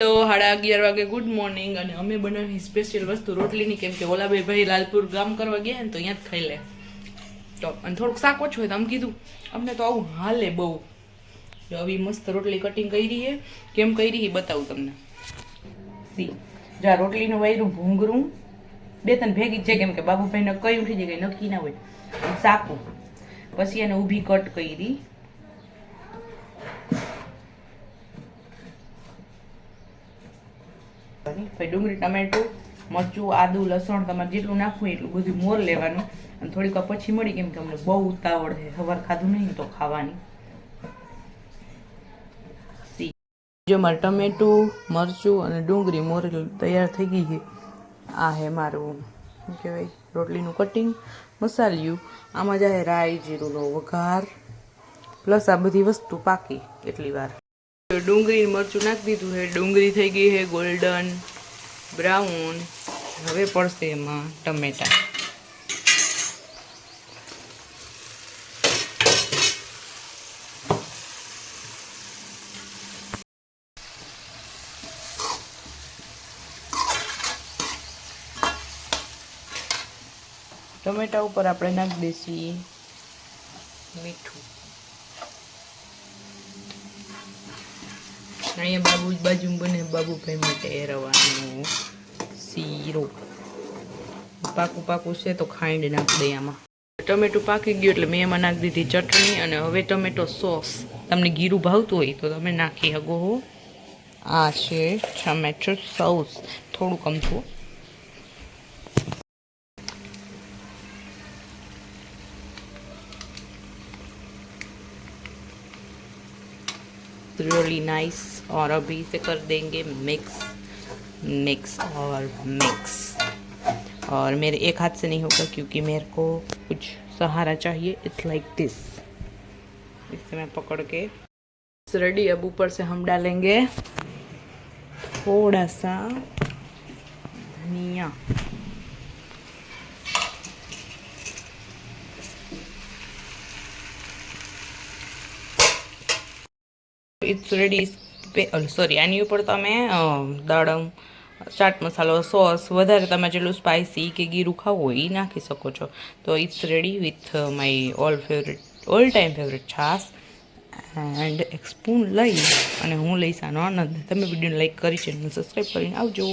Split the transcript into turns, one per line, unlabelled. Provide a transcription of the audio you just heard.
તો 11:30 વાગે good morning અને અમે બનાવી સ્પેશિયલ વસ્તુ રોટલીની કેમ કે ઓલા ભાઈ લાલપુર ગામ કરવા ગયા ને તો અહીંયા જ ખાઈ લે તો અને થોડુંક શાક ઓછું હોય તો આમ કીધું અમને તો આવું હાલે બહુ જો આવી મસ્ત રોટલી કટિંગ કરી છે કેમ કરી છે બતાવું તમને સી જા રોટલીનું વાયરું ભૂંગરું બે ત્રણ ભેગી છે કેમ કે બાબુભાઈને કઈ ઉઠી જાય કઈ નક્કી ના હોય શાકું પછી એને ઊભી કટ કરી ડુંગળી ટમેટું મરચું આદુ લસણ તમારે જેટલું નાખવું એટલું બધું મોર લેવાનું અને થોડીક વાર પછી મળી કેમ કે અમને બહુ ઉતાવળ છે સવાર ખાધું નહીં તો ખાવાની જો મારે ટમેટું મરચું અને ડુંગળી મોરેલ તૈયાર થઈ ગઈ છે આ હે મારું શું કહેવાય રોટલીનું કટિંગ મસાલિયું આમાં જાય રાઈ જીરુંનો વઘાર પ્લસ આ બધી વસ્તુ પાકી એટલી વાર ડુંગળી મરચું નાખી દીધું છે ડુંગળી થઈ ગઈ છે ગોલ્ડન બ્રાઉન હવે પડશે એમાં ટમેટા ટમેટા ઉપર આપણે નાખી દઈશું મીઠું અહીંયા બાજુ બને બાબુભાઈ માટે રવાનું શીરો પાકું છે તો ખાંડ નાખી દઈએ આમાં ટમેટું પાકી ગયું એટલે મેં એમાં નાખી દીધી ચટણી અને હવે ટમેટો સોસ તમને ગીરું ભાવતું હોય તો તમે નાખી શકો આ છે ટમેટો સોસ થોડુંક અમથું really nice और अभी इसे कर देंगे मिक्स और मेरे एक हाथ से नहीं होगा क्योंकि मेरे को कुछ सहारा चाहिए इट्स लाइक दिस इससे मैं पकड़ के रेडी अब ऊपर से हम डालेंगे थोड़ा सा धनिया इट्स रेडी सॉरी आनी ऊपर तमे दाड़म चाट मसालो सॉस वधारे तमे जेटલું स्पाइसी के गीरू खावुं होय ई नाखी सको छो तो it's ready with my all time favourite छास एंड एक स्पून लई અને હું લઈશ આનો આનંદ તમે વિડીયોને લાઈક કરી ચેનલને સબસ્ક્રાઈબ કરીને આવજો।